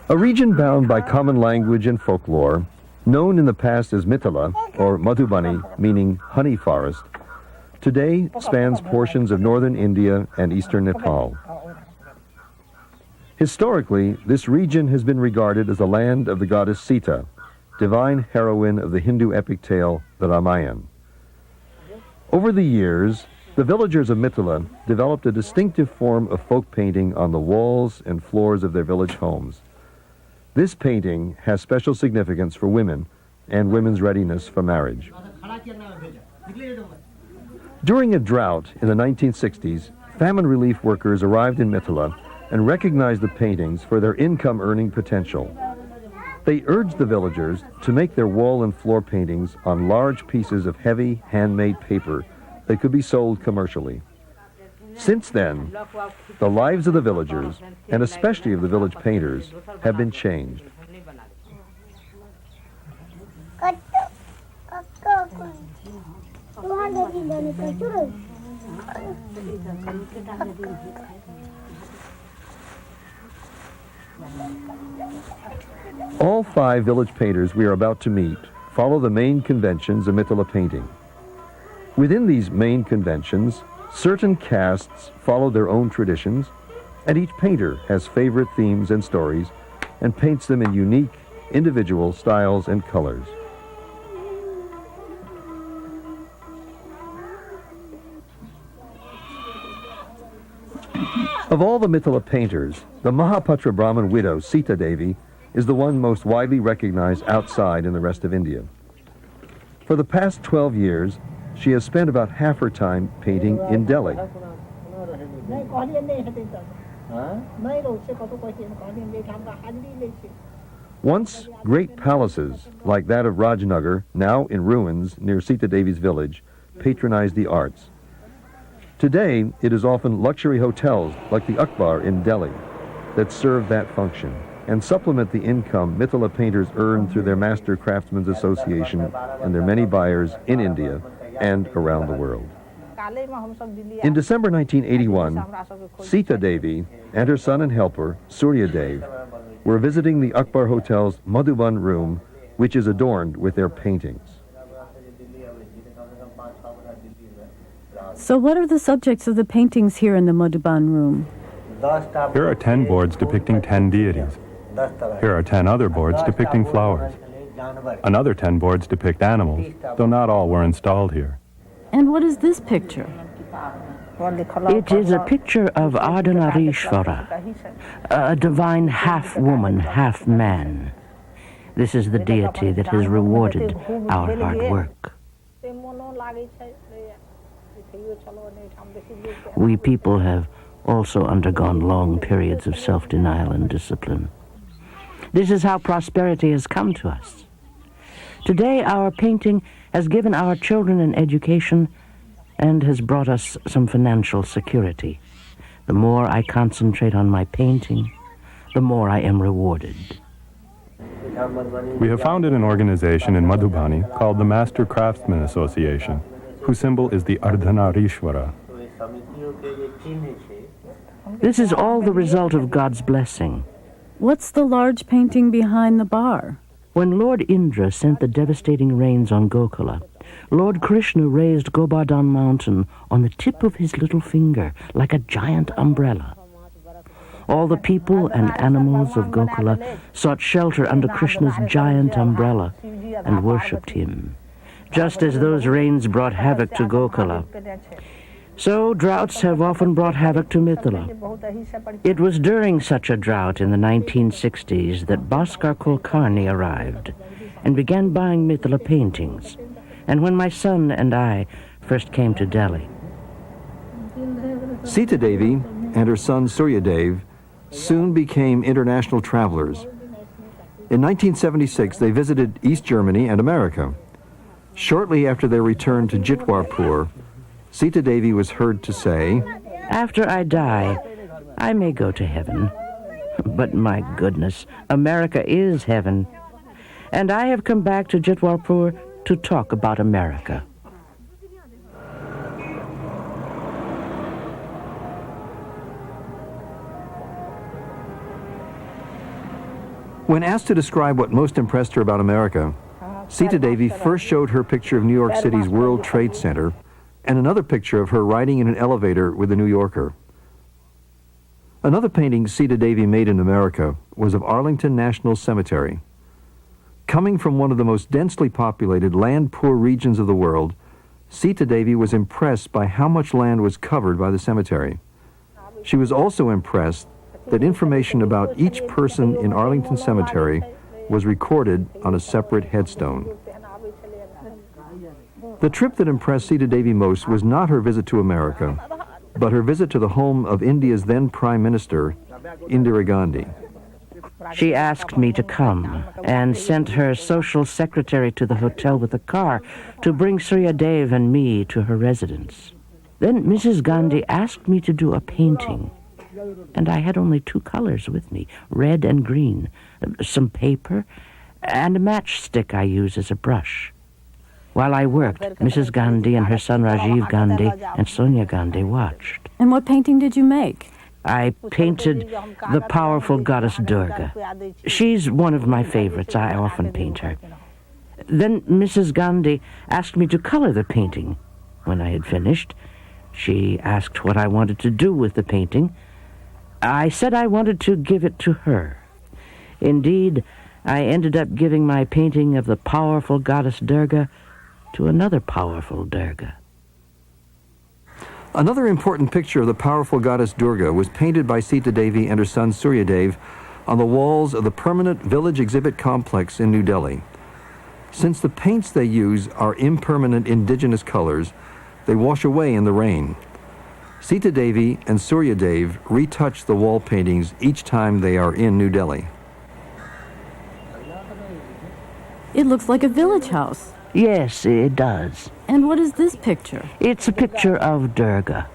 A region bound by common language and folklore, known in the past as Mithila, or Madhubani, meaning honey forest, today spans portions of northern India and eastern Nepal. Historically, this region has been regarded as the land of the goddess Sita, divine heroine of the Hindu epic tale, the Ramayana. Over the years, the villagers of Mithila developed a distinctive form of folk painting on the walls and floors of their village homes. This painting has special significance for women and women's readiness for marriage. During a drought in the 1960s, famine relief workers arrived in Mithila and recognized the paintings for their income-earning potential. They urged the villagers to make their wall and floor paintings on large pieces of heavy, handmade paper that could be sold commercially. Since then, the lives of the villagers, and especially of the village painters, have been changed. All 5 village painters we are about to meet follow the main conventions of Mithila painting. Within these main conventions, certain castes follow their own traditions, and each painter has favorite themes and stories and paints them in unique, individual styles and colors. Of all the Mithila painters, the Mahapatra Brahmin widow, Sita Devi, is the one most widely recognized outside in the rest of India. For the past 12 years, she has spent about half her time painting in Delhi. Once, great palaces, like that of Rajnagar, now in ruins near Sita Devi's village, patronized the arts. Today, it is often luxury hotels like the Akbar in Delhi that serve that function and supplement the income Mithila painters earn through their Master Craftsmen's Association and their many buyers in India and around the world. In December 1981, Sita Devi and her son and helper, Surya Dev, were visiting the Akbar Hotel's Madhuban room, which is adorned with their paintings. So what are the subjects of the paintings here in the Madhuban room? Here are 10 boards depicting 10 deities. Here are 10 other boards depicting flowers. Another 10 boards depict animals, though not all were installed here. And what is this picture? It is a picture of Ardhanarishvara, a divine half-woman, half-man. This is the deity that has rewarded our hard work. We people have also undergone long periods of self-denial and discipline. This is how prosperity has come to us. Today, our painting has given our children an education and has brought us some financial security. The more I concentrate on my painting, the more I am rewarded. We have founded an organization in Madhubani called the Master Craftsmen Association, whose symbol is the Ardhanarishvara. This is all the result of God's blessing. What's the large painting behind the bar? When Lord Indra sent the devastating rains on Gokula, Lord Krishna raised Govardhan Mountain on the tip of his little finger like a giant umbrella. All the people and animals of Gokula sought shelter under Krishna's giant umbrella and worshipped him, just as those rains brought havoc to Gokula. So droughts have often brought havoc to Mithila. It was during such a drought in the 1960s that Bhaskar Kulkarni arrived and began buying Mithila paintings, and when my son and I first came to Delhi. Sita Devi and her son Surya Dev soon became international travelers. In 1976, they visited East Germany and America. Shortly after their return to Jitwarpur, Sita Devi was heard to say, "After I die, I may go to heaven. But my goodness, America is heaven. And I have come back to Jitwarpur to talk about America." When asked to describe what most impressed her about America, Sita Devi first showed her picture of New York City's World Trade Center and another picture of her riding in an elevator with a New Yorker. Another painting Sita Devi made in America was of Arlington National Cemetery. Coming from one of the most densely populated, land-poor regions of the world, Sita Devi was impressed by how much land was covered by the cemetery. She was also impressed that information about each person in Arlington Cemetery was recorded on a separate headstone. The trip that impressed Sita Devi most was not her visit to America, but her visit to the home of India's then Prime Minister, Indira Gandhi. She asked me to come and sent her social secretary to the hotel with a car to bring Surya Dev and me to her residence. Then Mrs. Gandhi asked me to do a painting, and I had only 2 colors with me, red and green, some paper, and a matchstick I use as a brush. While I worked, Mrs. Gandhi and her son Rajiv Gandhi and Sonia Gandhi watched. And what painting did you make? I painted the powerful goddess Durga. She's one of my favorites. I often paint her. Then Mrs. Gandhi asked me to color the painting. When I had finished, she asked what I wanted to do with the painting. I said I wanted to give it to her. Indeed, I ended up giving my painting of the powerful goddess Durga to another powerful Durga. Another important picture of the powerful goddess Durga was painted by Sita Devi and her son Surya Dev on the walls of the permanent village exhibit complex in New Delhi. Since the paints they use are impermanent indigenous colors, they wash away in the rain. Sita Devi and Surya Dev retouch the wall paintings each time they are in New Delhi. It looks like a village house. Yes, it does. And what is this picture? It's a picture of Durga.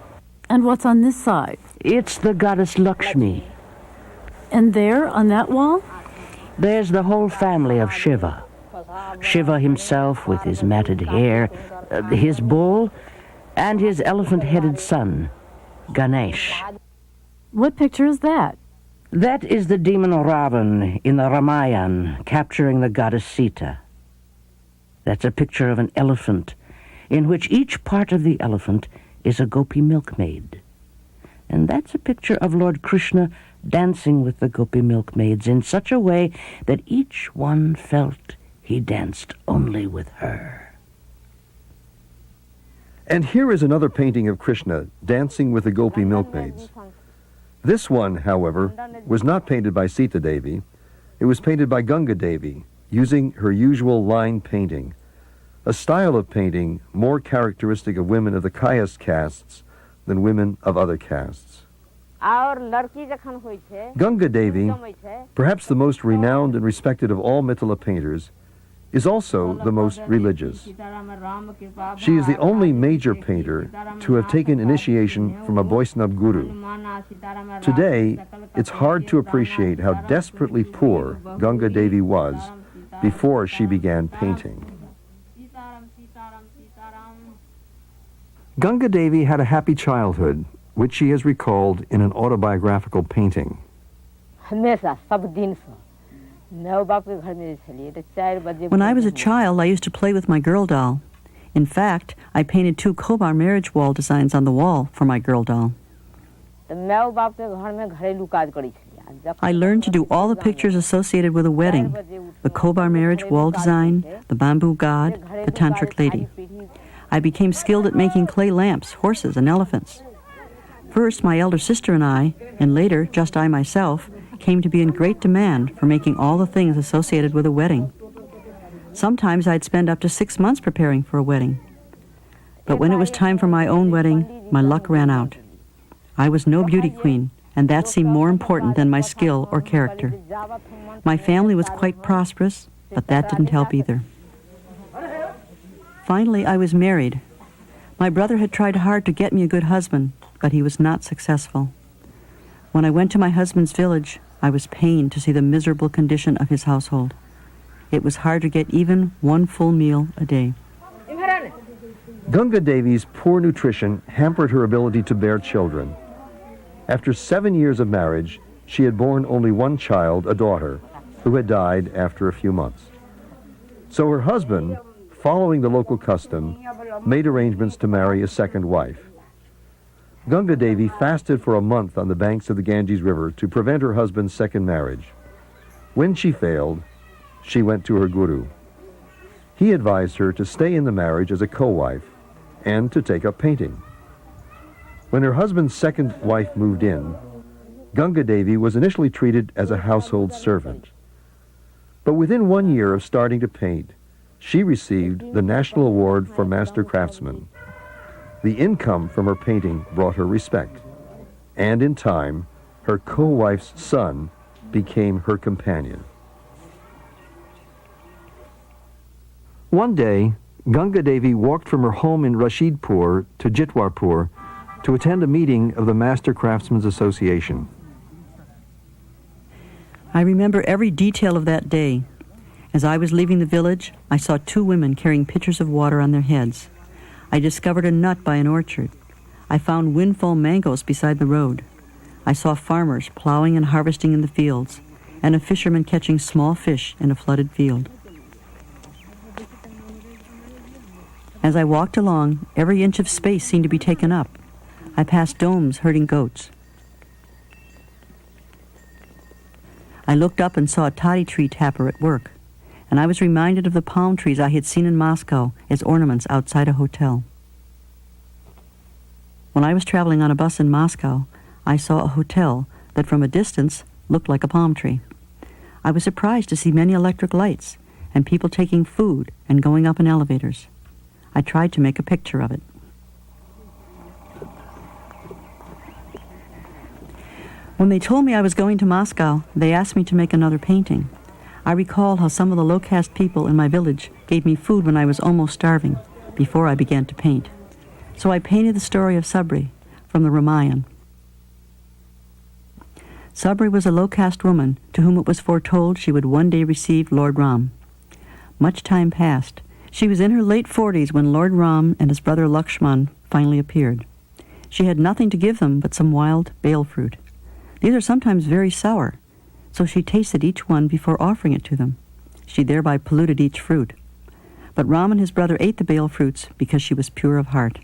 And what's on this side? It's the goddess Lakshmi. And there, on that wall? There's the whole family of Shiva. Shiva himself with his matted hair, his bull, and his elephant-headed son, Ganesh. What picture is that? That is the demon Ravan in the Ramayana capturing the goddess Sita. That's a picture of an elephant, in which each part of the elephant is a gopi milkmaid. And that's a picture of Lord Krishna dancing with the gopi milkmaids in such a way that each one felt he danced only with her. And here is another painting of Krishna dancing with the gopi milkmaids. This one, however, was not painted by Sita Devi. It was painted by Ganga Devi, using her usual line painting, a style of painting more characteristic of women of the Kayas castes than women of other castes. Ganga Devi, perhaps the most renowned and respected of all Mithila painters, is also the most religious. She is the only major painter to have taken initiation from a Vaishnava guru. Today, it's hard to appreciate how desperately poor Ganga Devi was before she began painting. Ganga Devi had a happy childhood, which she has recalled in an autobiographical painting. When I was a child, I used to play with my girl doll. In fact, I painted 2 Kobar marriage wall designs on the wall for my girl doll. I learned to do all the pictures associated with a wedding, the Kobar marriage wall design, the bamboo god, the tantric lady. I became skilled at making clay lamps, horses, and elephants. First, my elder sister and I, and later, just I myself, came to be in great demand for making all the things associated with a wedding. Sometimes I'd spend up to 6 months preparing for a wedding. But when it was time for my own wedding, my luck ran out. I was no beauty queen, and that seemed more important than my skill or character. My family was quite prosperous, but that didn't help either. Finally, I was married. My brother had tried hard to get me a good husband, but he was not successful. When I went to my husband's village, I was pained to see the miserable condition of his household. It was hard to get even 1 full meal a day. Ganga Devi's poor nutrition hampered her ability to bear children. After 7 years of marriage, she had borne only 1 child, a daughter, who had died after a few months. So her husband, following the local custom, made arrangements to marry a second wife. Ganga Devi fasted for a month on the banks of the Ganges River to prevent her husband's second marriage. When she failed, she went to her guru. He advised her to stay in the marriage as a co-wife and to take up painting. When her husband's second wife moved in, Ganga Devi was initially treated as a household servant. But within 1 year of starting to paint, she received the National Award for Master Craftsman. The income from her painting brought her respect, and in time, her co-wife's son became her companion. One day, Ganga Devi walked from her home in Rashidpur to Jitwarpur to attend a meeting of the Master Craftsmen's Association. I remember every detail of that day. As I was leaving the village, I saw 2 women carrying pitchers of water on their heads. I discovered a nut by an orchard. I found windfall mangoes beside the road. I saw farmers plowing and harvesting in the fields, and a fisherman catching small fish in a flooded field. As I walked along, every inch of space seemed to be taken up. I passed domes herding goats. I looked up and saw a toddy tree tapper at work, and I was reminded of the palm trees I had seen in Moscow as ornaments outside a hotel. When I was traveling on a bus in Moscow, I saw a hotel that from a distance looked like a palm tree. I was surprised to see many electric lights and people taking food and going up in elevators. I tried to make a picture of it. When they told me I was going to Moscow, they asked me to make another painting. I recalled how some of the low-caste people in my village gave me food when I was almost starving, before I began to paint. So I painted the story of Sabri from the Ramayana. Sabri was a low-caste woman to whom it was foretold she would one day receive Lord Ram. Much time passed. She was in her late 40s when Lord Ram and his brother Lakshman finally appeared. She had nothing to give them but some wild bale fruit. These are sometimes very sour, so she tasted each one before offering it to them. She thereby polluted each fruit. But Ram and his brother ate the bale fruits because she was pure of heart.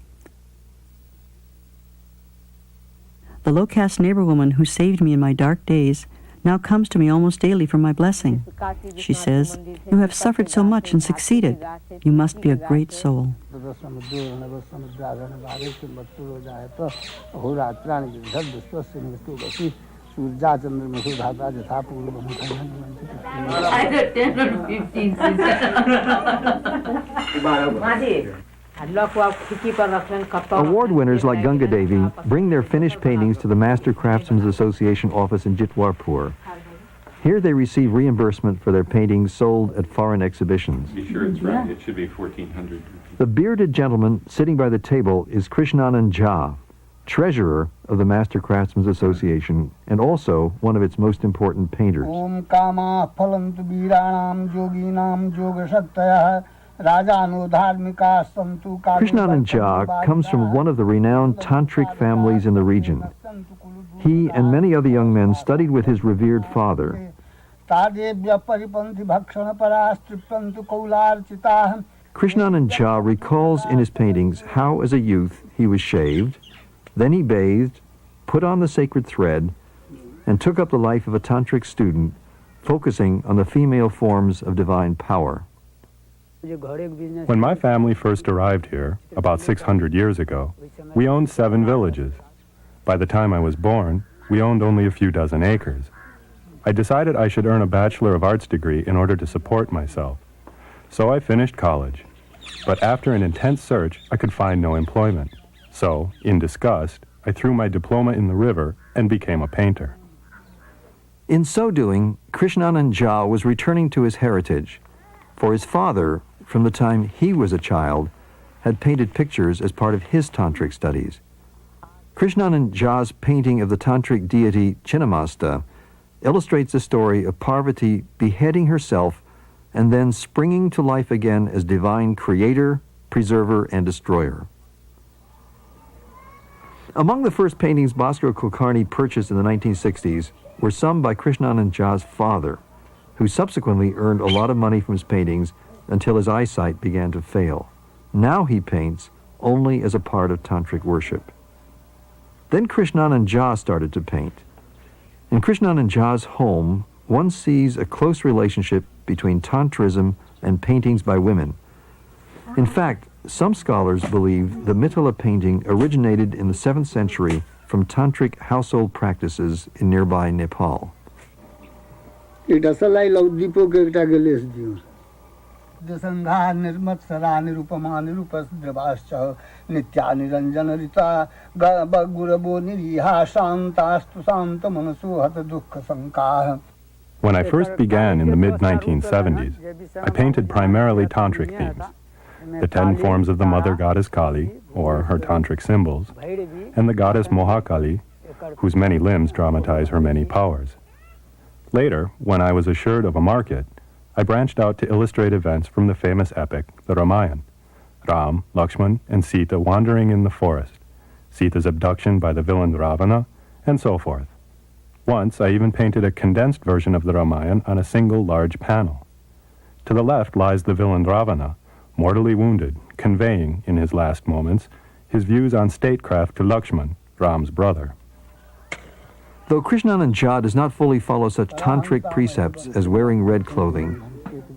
The low-caste neighbor woman who saved me in my dark days now comes to me almost daily for my blessing. She says, "You have suffered so much and succeeded. You must be a great soul." Award winners like Ganga Devi bring their finished paintings to the Master Craftsmen's Association office in Jitwarpur. Here they receive reimbursement for their paintings sold at foreign exhibitions. Be sure it's right. It should be 1,400. The bearded gentleman sitting by the table is Krishnanand Jha, treasurer of the Master Craftsmen's Association and also one of its most important painters. Krishnanand Jha comes from one of the renowned tantric families in the region. He and many other young men studied with his revered father. Krishnanand Jha recalls in his paintings how as a youth he was shaved, then he bathed, put on the sacred thread, and took up the life of a tantric student, focusing on the female forms of divine power. When my family first arrived here, about 600 years ago, we owned 7 villages. By the time I was born, we owned only a few dozen acres. I decided I should earn a Bachelor of Arts degree in order to support myself. So I finished college. But after an intense search, I could find no employment. So, in disgust, I threw my diploma in the river and became a painter. In so doing, Krishnanand Jha was returning to his heritage, for his father, from the time he was a child, had painted pictures as part of his tantric studies. Krishnanand Jha's painting of the tantric deity Chinnamasta illustrates the story of Parvati beheading herself and then springing to life again as divine creator, preserver, and destroyer. Among the first paintings Bhaskara Kulkarni purchased in the 1960s were some by Krishnanand Jha's father, who subsequently earned a lot of money from his paintings until his eyesight began to fail. Now he paints only as a part of tantric worship. Then Krishnanand Jha started to paint. In Krishnanand Jha's home, one sees a close relationship between Tantrism and paintings by women. In fact, some scholars believe the Mithila painting originated in the 7th century from tantric household practices in nearby Nepal. When I first began in the mid-1970s, I painted primarily tantric themes, the 10 forms of the mother goddess Kali, or her tantric symbols, and the goddess Mohakali, whose many limbs dramatize her many powers. Later, when I was assured of a market, I branched out to illustrate events from the famous epic, the Ramayana. Ram, Lakshman, and Sita wandering in the forest, Sita's abduction by the villain Ravana, and so forth. Once, I even painted a condensed version of the Ramayana on a single large panel. To the left lies the villain Ravana, mortally wounded, conveying, in his last moments, his views on statecraft to Lakshman, Ram's brother. Though Krishnanand Jha does not fully follow such tantric precepts as wearing red clothing,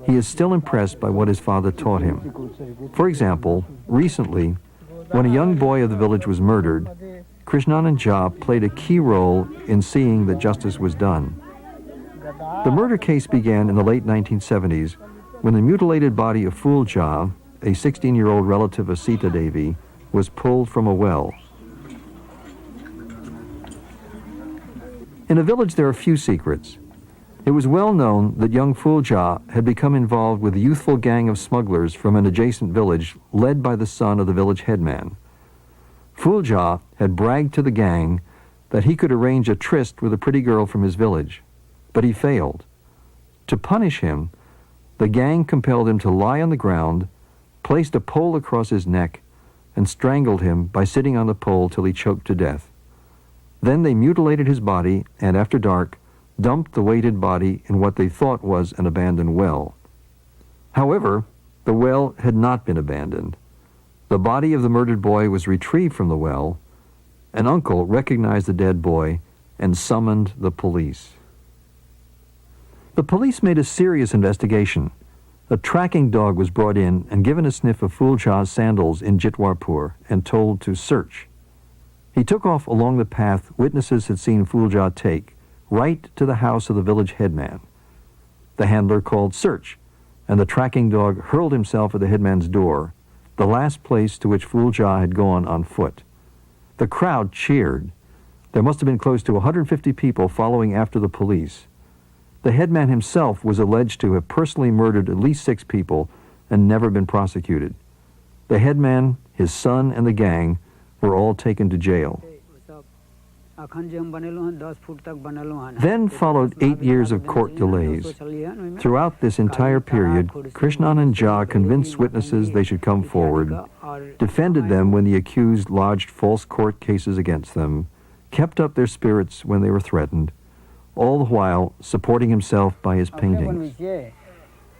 he is still impressed by what his father taught him. For example, recently, when a young boy of the village was murdered, Krishnanand Jha played a key role in seeing that justice was done. The murder case began in the late 1970s when the mutilated body of Phul Jha, a 16-year-old relative of Sita Devi, was pulled from a well. In a village there are few secrets. It was well known that young Phul Jha had become involved with a youthful gang of smugglers from an adjacent village led by the son of the village headman. Phul Jha had bragged to the gang that he could arrange a tryst with a pretty girl from his village, but he failed. To punish him, the gang compelled him to lie on the ground, placed a pole across his neck, and strangled him by sitting on the pole till he choked to death. Then they mutilated his body and, after dark, dumped the weighted body in what they thought was an abandoned well. However, the well had not been abandoned. The body of the murdered boy was retrieved from the well. An uncle recognized the dead boy and summoned the police. The police made a serious investigation. A tracking dog was brought in and given a sniff of Phul Jha's sandals in Jitwarpur and told to search. He took off along the path witnesses had seen Phul Jha take, right to the house of the village headman. The handler called search, and the tracking dog hurled himself at the headman's door, the last place to which Phul Jha had gone on foot. The crowd cheered. There must have been close to 150 people following after the police. The headman himself was alleged to have personally murdered at least 6 people and never been prosecuted. The headman, his son, and the gang were all taken to jail. Then followed 8 years of court delays. Throughout this entire period, Krishnanand Jha convinced witnesses they should come forward, defended them when the accused lodged false court cases against them, kept up their spirits when they were threatened, all the while supporting himself by his paintings.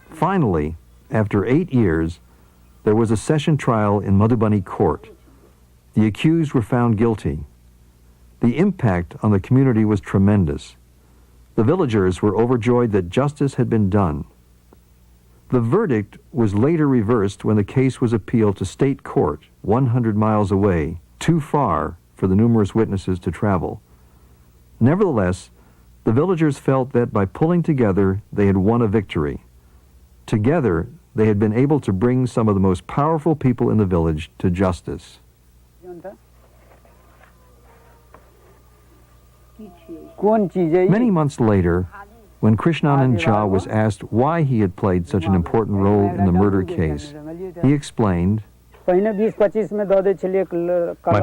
Finally, after 8 years, there was a session trial in Madhubani court. The accused were found guilty. The impact on the community was tremendous. The villagers were overjoyed that justice had been done. The verdict was later reversed when the case was appealed to state court 100 miles away, too far for the numerous witnesses to travel. Nevertheless, the villagers felt that by pulling together, they had won a victory. Together, they had been able to bring some of the most powerful people in the village to justice. Many months later, when Krishnanand Jha was asked why he had played such an important role in the murder case, he explained, My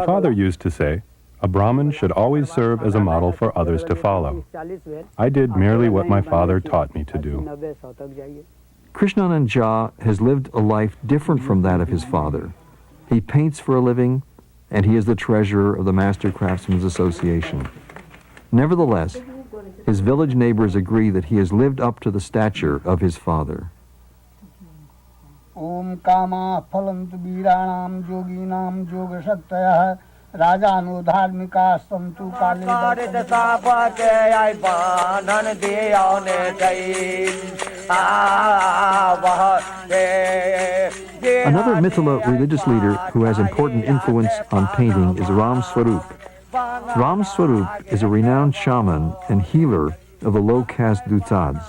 father used to say, a Brahmin should always serve as a model for others to follow. I did merely what my father taught me to do. Krishnanand Jha has lived a life different from that of his father. He paints for a living, and he is the treasurer of the Master Craftsmen's Association. Nevertheless, His village neighbors agree that he has lived up to the stature of his father. Om kama phalantu viranam yoginam yoga sattaya rajanu dharmika santu kale Another Mithila religious leader who has important influence on painting is Ram Swarup. Ram Swarup is a renowned shaman and healer of the low-caste Dutsads.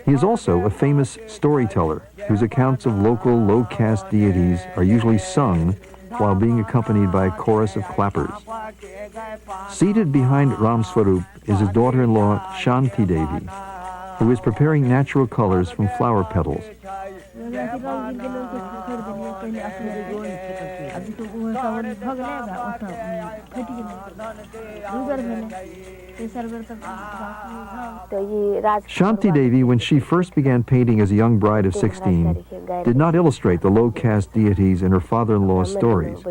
He is also a famous storyteller whose accounts of local low-caste deities are usually sung while being accompanied by a chorus of clappers. Seated behind Ram Swarup is his daughter-in-law Shanti Devi, who is preparing natural colors from flower petals. Shanti Devi, when she first began painting as a young bride of 16, did not illustrate the low-caste deities in her father-in-law's stories.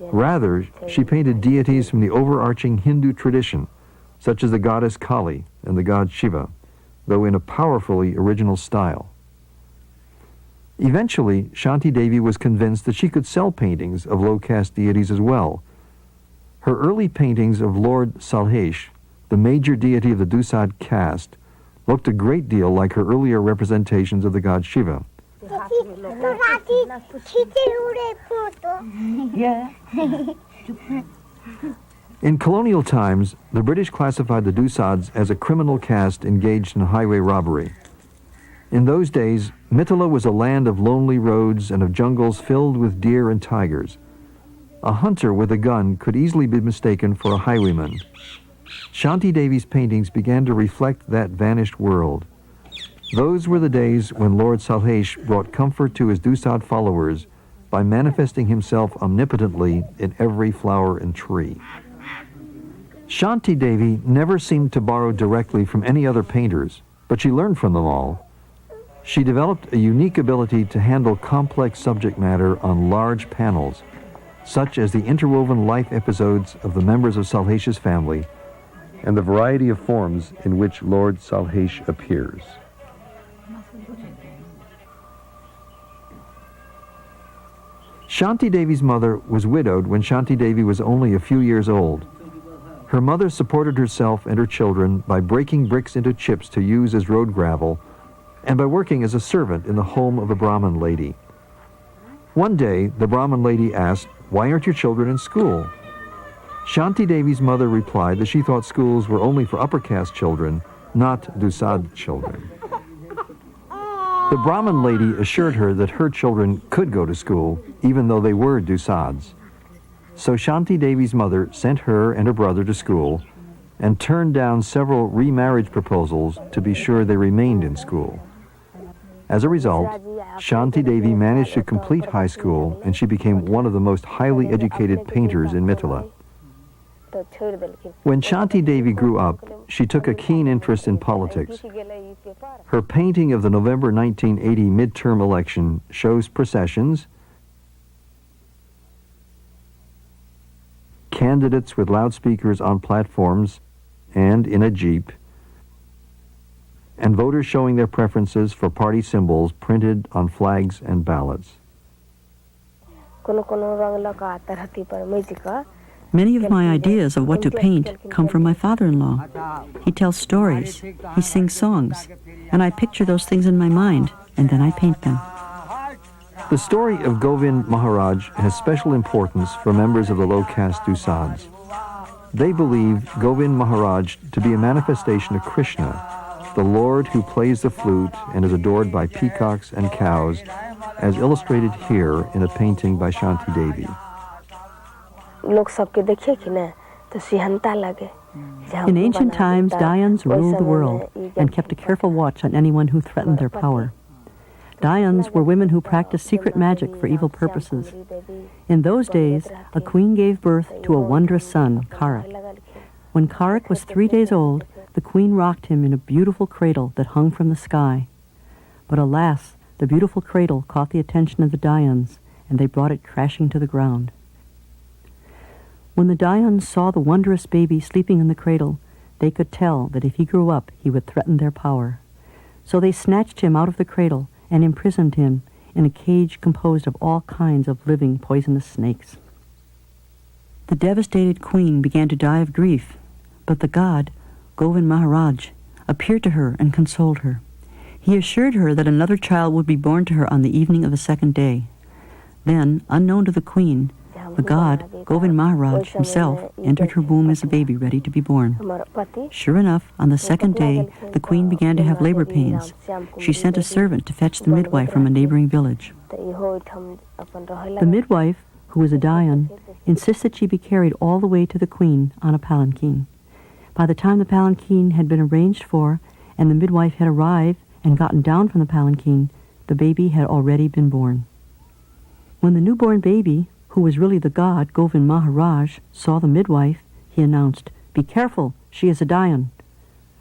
Rather, she painted deities from the overarching Hindu tradition, such as the goddess Kali and the god Shiva, though in a powerfully original style. Eventually, Shanti Devi was convinced that she could sell paintings of low-caste deities as well. Her early paintings of Lord Salhesh, the major deity of the Dusad caste, looked a great deal like her earlier representations of the god Shiva. In colonial times, the British classified the Dusads as a criminal caste engaged in highway robbery. In those days, Mithila was a land of lonely roads and of jungles filled with deer and tigers. A hunter with a gun could easily be mistaken for a highwayman. Shanti Devi's paintings began to reflect that vanished world. Those were the days when Lord Salhesh brought comfort to his Dusad followers by manifesting himself omnipotently in every flower and tree. Shanti Devi never seemed to borrow directly from any other painters, but she learned from them all. She developed a unique ability to handle complex subject matter on large panels, such as the interwoven life episodes of the members of Salhesh's family and the variety of forms in which Lord Salhesh appears. Shanti Devi's mother was widowed when Shanti Devi was only a few years old. Her mother supported herself and her children by breaking bricks into chips to use as road gravel and by working as a servant in the home of a Brahmin lady. One day, the Brahmin lady asked, "Why aren't your children in school?" Shanti Devi's mother replied that she thought schools were only for upper caste children, not Dusad children. The Brahmin lady assured her that her children could go to school, even though they were Dusads. So Shanti Devi's mother sent her and her brother to school and turned down several remarriage proposals to be sure they remained in school. As a result, Shanti Devi managed to complete high school and she became one of the most highly educated painters in Mithila. When Shanti Devi grew up, she took a keen interest in politics. Her painting of the November 1980 midterm election shows processions, candidates with loudspeakers on platforms and in a jeep, and voters showing their preferences for party symbols printed on flags and ballots. Many of my ideas of what to paint come from my father-in-law. He tells stories, he sings songs, and I picture those things in my mind, and then I paint them. The story of Govind Maharaj has special importance for members of the low-caste Dusads. They believe Govind Maharaj to be a manifestation of Krishna, the Lord who plays the flute and is adored by peacocks and cows, as illustrated here in a painting by Shanti Devi. In ancient times, Dayans ruled the world and kept a careful watch on anyone who threatened their power. Dayans were women who practiced secret magic for evil purposes. In those days, a queen gave birth to a wondrous son, Karak. When Karak was 3 days old, the queen rocked him in a beautiful cradle that hung from the sky. But alas, the beautiful cradle caught the attention of the Dayans, and they brought it crashing to the ground. When the Dayans saw the wondrous baby sleeping in the cradle, they could tell that if he grew up, he would threaten their power. So they snatched him out of the cradle and imprisoned him in a cage composed of all kinds of living poisonous snakes. The devastated queen began to die of grief, but the god, Govind Maharaj, appeared to her and consoled her. He assured her that another child would be born to her on the evening of the second day. Then, unknown to the queen, the god, Govind Maharaj himself, entered her womb as a baby ready to be born. Sure enough, on the second day, the queen began to have labor pains. She sent a servant to fetch the midwife from a neighboring village. The midwife, who was a Dayan, insisted she be carried all the way to the queen on a palanquin. By the time the palanquin had been arranged for and the midwife had arrived and gotten down from the palanquin, the baby had already been born. When the newborn baby, who was really the god, Govind Maharaj, saw the midwife, he announced, "Be careful, she is a Dayan."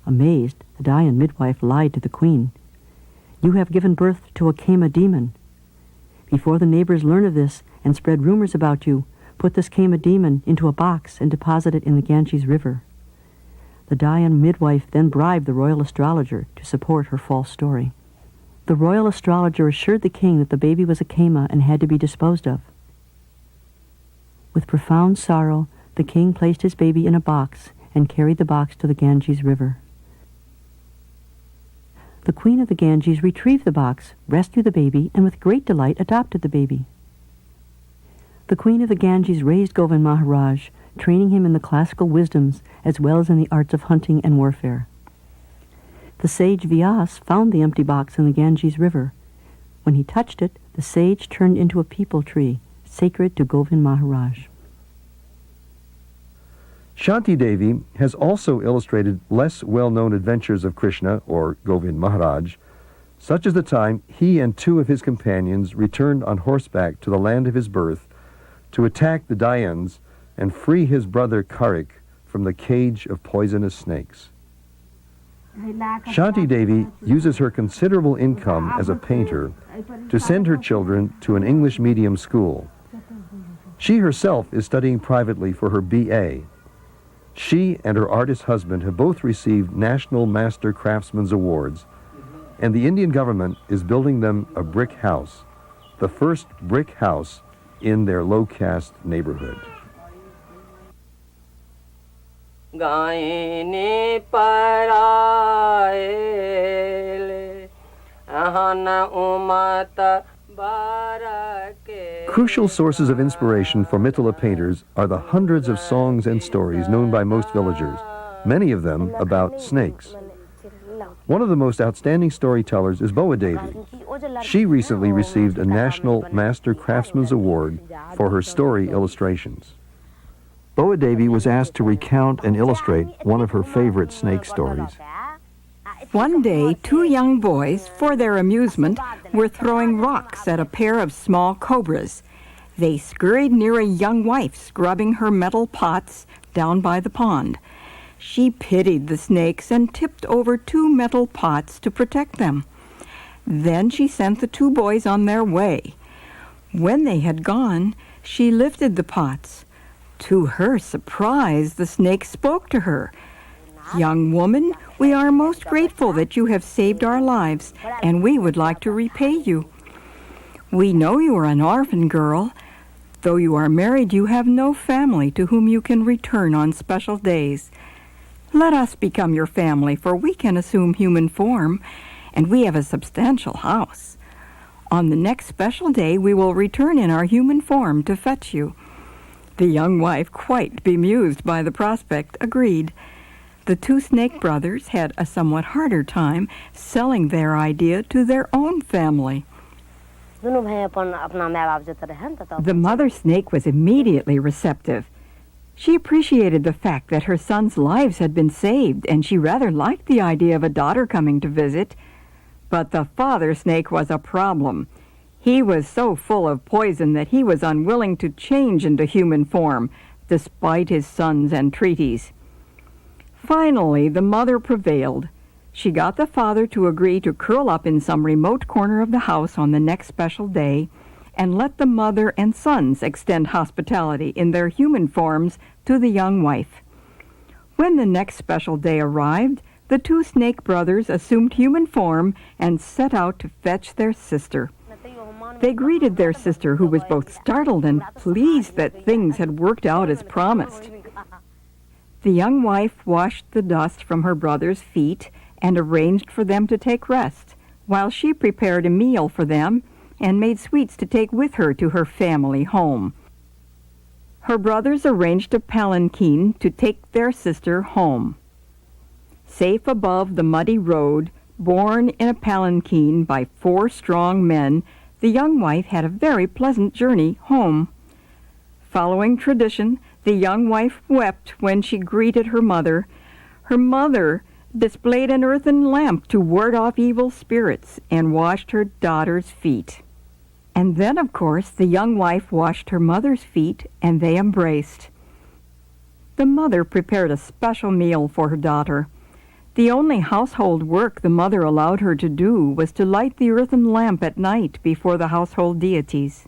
Amazed, the Dayan midwife lied to the queen. "You have given birth to a Kama demon. Before the neighbors learn of this and spread rumors about you, put this Kama demon into a box and deposit it in the Ganges River." The Dayan midwife then bribed the royal astrologer to support her false story. The royal astrologer assured the king that the baby was a Kama and had to be disposed of. With profound sorrow, the king placed his baby in a box and carried the box to the Ganges River. The queen of the Ganges retrieved the box, rescued the baby, and with great delight adopted the baby. The queen of the Ganges raised Govind Maharaj, training him in the classical wisdoms as well as in the arts of hunting and warfare. The sage Vyas found the empty box in the Ganges River. When he touched it, the sage turned into a peepal tree, sacred to Govind Maharaj. Shanti Devi has also illustrated less well-known adventures of Krishna, or Govind Maharaj, such as the time he and two of his companions returned on horseback to the land of his birth to attack the Dayans and free his brother Karik from the cage of poisonous snakes. Shanti Devi uses her considerable income as a painter to send her children to an English medium school. She herself is studying privately for her B.A. She and her artist husband have both received National Master Craftsman's Awards, and the Indian government is building them a brick house, the first brick house in their low-caste neighborhood. Crucial sources of inspiration for Mithila painters are the hundreds of songs and stories known by most villagers, many of them about snakes. One of the most outstanding storytellers is Boa Devi. She recently received a National Master Craftsman's Award for her story illustrations. Boa Devi was asked to recount and illustrate one of her favorite snake stories. One day, two young boys, for their amusement, were throwing rocks at a pair of small cobras. They scurried near a young wife scrubbing her metal pots down by the pond. She pitied the snakes and tipped over two metal pots to protect them. Then she sent the two boys on their way. When they had gone, she lifted the pots. To her surprise, the snake spoke to her. "Young woman, we are most grateful that you have saved our lives, and we would like to repay you. We know you are an orphan girl. Though you are married, you have no family to whom you can return on special days. Let us become your family, for we can assume human form, and we have a substantial house. On the next special day, we will return in our human form to fetch you." The young wife, quite bemused by the prospect, agreed. The two snake brothers had a somewhat harder time selling their idea to their own family. The mother snake was immediately receptive. She appreciated the fact that her sons' lives had been saved, and she rather liked the idea of a daughter coming to visit. But the father snake was a problem. He was so full of poison that he was unwilling to change into human form, despite his sons' entreaties. Finally, the mother prevailed. She got the father to agree to curl up in some remote corner of the house on the next special day and let the mother and sons extend hospitality in their human forms to the young wife. When the next special day arrived, the two snake brothers assumed human form and set out to fetch their sister. They greeted their sister, who was both startled and pleased that things had worked out as promised. The young wife washed the dust from her brother's feet and arranged for them to take rest, while she prepared a meal for them and made sweets to take with her to her family home. Her brothers arranged a palanquin to take their sister home. Safe above the muddy road, borne in a palanquin by 4 strong men, the young wife had a very pleasant journey home. Following tradition, the young wife wept when she greeted her mother. Her mother displayed an earthen lamp to ward off evil spirits and washed her daughter's feet. And then, of course, the young wife washed her mother's feet, and they embraced. The mother prepared a special meal for her daughter. The only household work the mother allowed her to do was to light the earthen lamp at night before the household deities.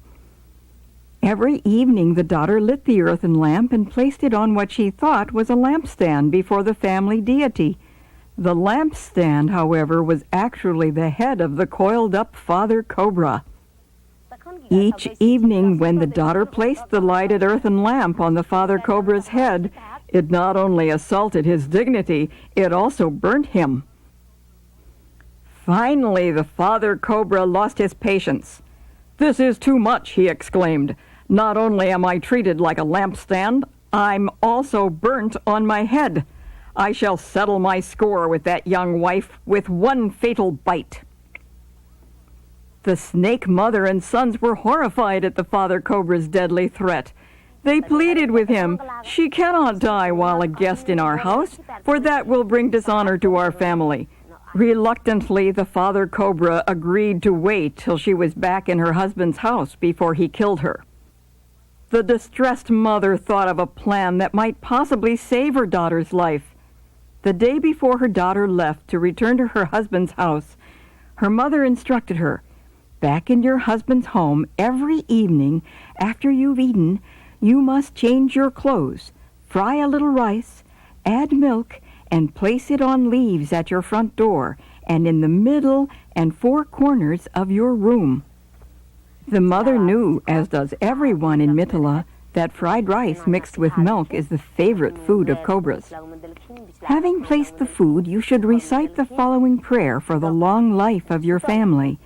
Every evening the daughter lit the earthen lamp and placed it on what she thought was a lampstand before the family deity. The lampstand, however, was actually the head of the coiled-up Father Cobra. Each evening when the daughter placed the lighted earthen lamp on the Father Cobra's head, it not only assaulted his dignity, it also burnt him. Finally, the Father Cobra lost his patience. "This is too much," he exclaimed. "Not only am I treated like a lampstand, I'm also burnt on my head. I shall settle my score with that young wife with one fatal bite." The snake mother and sons were horrified at the Father Cobra's deadly threat. They pleaded with him, "She cannot die while a guest in our house, for that will bring dishonor to our family." Reluctantly, the Father Cobra agreed to wait till she was back in her husband's house before he killed her. The distressed mother thought of a plan that might possibly save her daughter's life. The day before her daughter left to return to her husband's house, her mother instructed her, "Back in your husband's home every evening after you've eaten, you must change your clothes, fry a little rice, add milk, and place it on leaves at your front door and in the middle and 4 corners of your room." The mother knew, as does everyone in Mithila, that fried rice mixed with milk is the favorite food of cobras. Having placed the food, you should recite the following prayer for the long life of your family.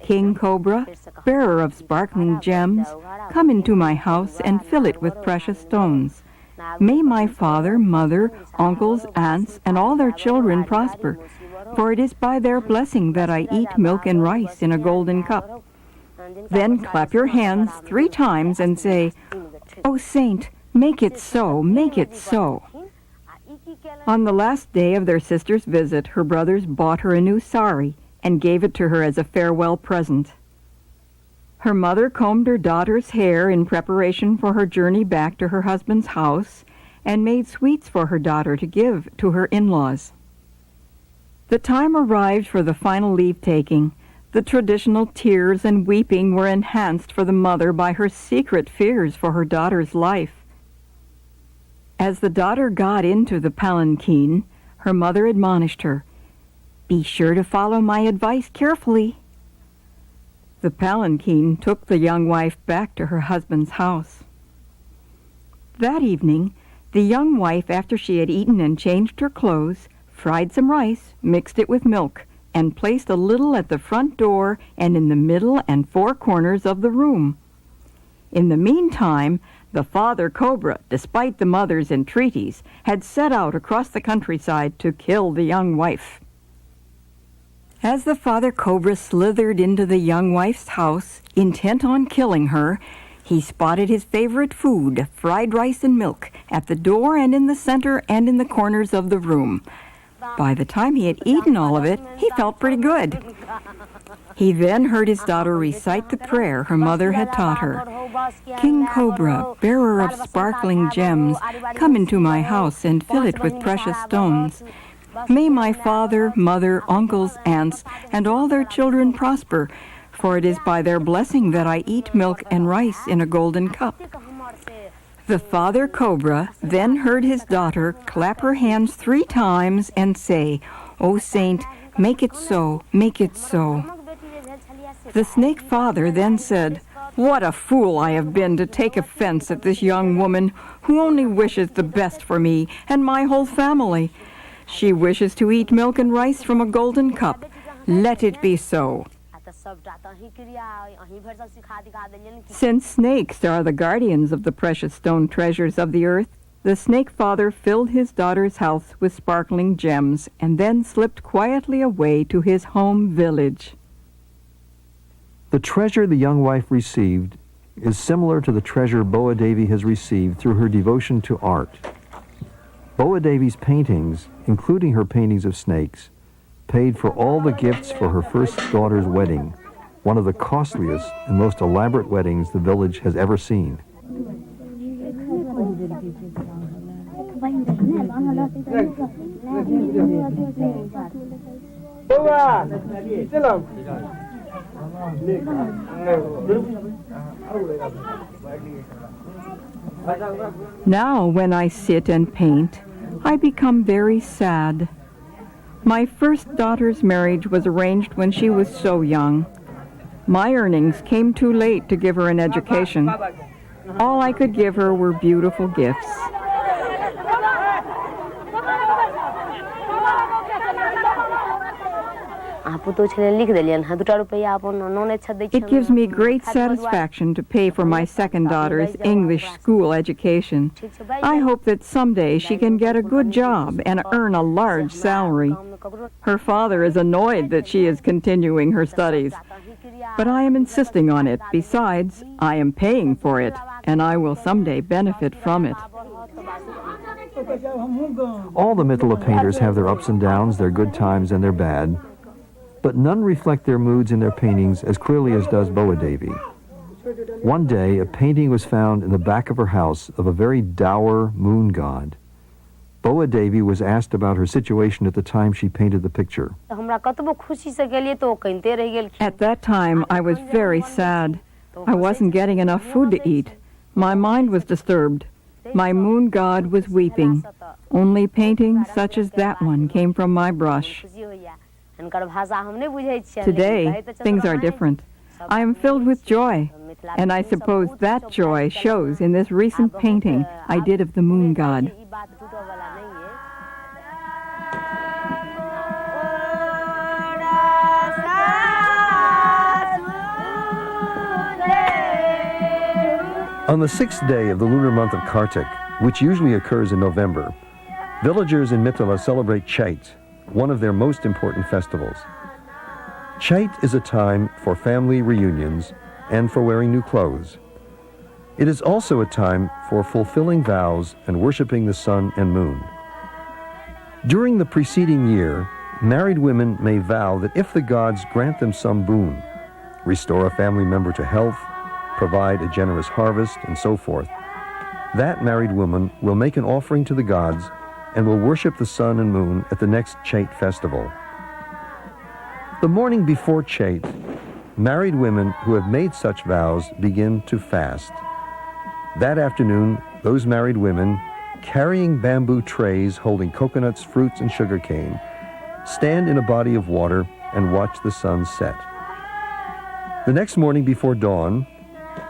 "King Cobra, bearer of sparkling gems, come into my house and fill it with precious stones. May my father, mother, uncles, aunts, and all their children prosper, for it is by their blessing that I eat milk and rice in a golden cup." Then clap your hands 3 times and say, "O saint, make it so, make it so." On the last day of their sister's visit, her brothers bought her a new sari and gave it to her as a farewell present. Her mother combed her daughter's hair in preparation for her journey back to her husband's house and made sweets for her daughter to give to her in-laws. The time arrived for the final leave-taking. The traditional tears and weeping were enhanced for the mother by her secret fears for her daughter's life. As the daughter got into the palanquin, her mother admonished her, "Be sure to follow my advice carefully." The palanquin took the young wife back to her husband's house. That evening, the young wife, after she had eaten and changed her clothes, fried some rice, mixed it with milk, and placed a little at the front door and in the middle and 4 corners of the room. In the meantime, the Father Cobra, despite the mother's entreaties, had set out across the countryside to kill the young wife. As the Father Cobra slithered into the young wife's house, intent on killing her, he spotted his favorite food, fried rice and milk, at the door and in the center and in the corners of the room. By the time he had eaten all of it, he felt pretty good. He then heard his daughter recite the prayer her mother had taught her. "King Cobra, bearer of sparkling gems, come into my house and fill it with precious stones. May my father, mother, uncles, aunts, and all their children prosper, for it is by their blessing that I eat milk and rice in a golden cup." The father cobra then heard his daughter clap her hands 3 times and say, "O saint, make it so, make it so." The snake father then said, "What a fool I have been to take offense at this young woman who only wishes the best for me and my whole family. She wishes to eat milk and rice from a golden cup. Let it be so." Since snakes are the guardians of the precious stone treasures of the earth, the snake father filled his daughter's house with sparkling gems and then slipped quietly away to his home village. The treasure the young wife received is similar to the treasure Boa Devi has received through her devotion to art. Boa Devi's paintings, including her paintings of snakes, paid for all the gifts for her first daughter's wedding, one of the costliest and most elaborate weddings the village has ever seen. Now, when I sit and paint, I become very sad. My first daughter's marriage was arranged when she was so young. My earnings came too late to give her an education. All I could give her were beautiful gifts. It gives me great satisfaction to pay for my second daughter's English school education. I hope that someday she can get a good job and earn a large salary. Her father is annoyed that she is continuing her studies, but I am insisting on it. Besides, I am paying for it, and I will someday benefit from it. All the Mithila painters have their ups and downs, their good times and their bad, but none reflect their moods in their paintings as clearly as does Boa Devi. One day, a painting was found in the back of her house of a very dour moon god. Boa Devi was asked about her situation at the time she painted the picture. At that time, I was very sad. I wasn't getting enough food to eat. My mind was disturbed. My moon god was weeping. Only paintings such as that one came from my brush. Today, things are different. I am filled with joy, and I suppose that joy shows in this recent painting I did of the moon god. On the 6th day of the lunar month of Kartik, which usually occurs in November, villagers in Mithila celebrate Chait, one of their most important festivals. Chait is a time for family reunions and for wearing new clothes. It is also a time for fulfilling vows and worshiping the sun and moon. During the preceding year, married women may vow that if the gods grant them some boon, restore a family member to health, provide a generous harvest, and so forth, that married woman will make an offering to the gods and will worship the sun and moon at the next Chait festival. The morning before Chait, married women who have made such vows begin to fast. That afternoon, those married women, carrying bamboo trays holding coconuts, fruits, and sugarcane, stand in a body of water and watch the sun set. The next morning before dawn,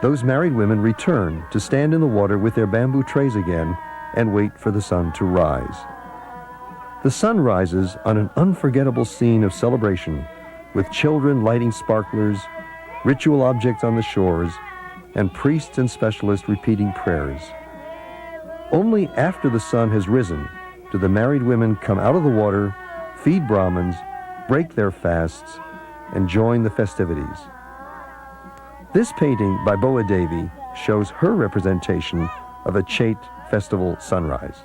those married women return to stand in the water with their bamboo trays again and wait for the sun to rise. The sun rises on an unforgettable scene of celebration, with children lighting sparklers, ritual objects on the shores, and priests and specialists repeating prayers. Only after the sun has risen do the married women come out of the water, feed Brahmins, break their fasts, and join the festivities. This painting by Boa Devi shows her representation of a Chait festival sunrise.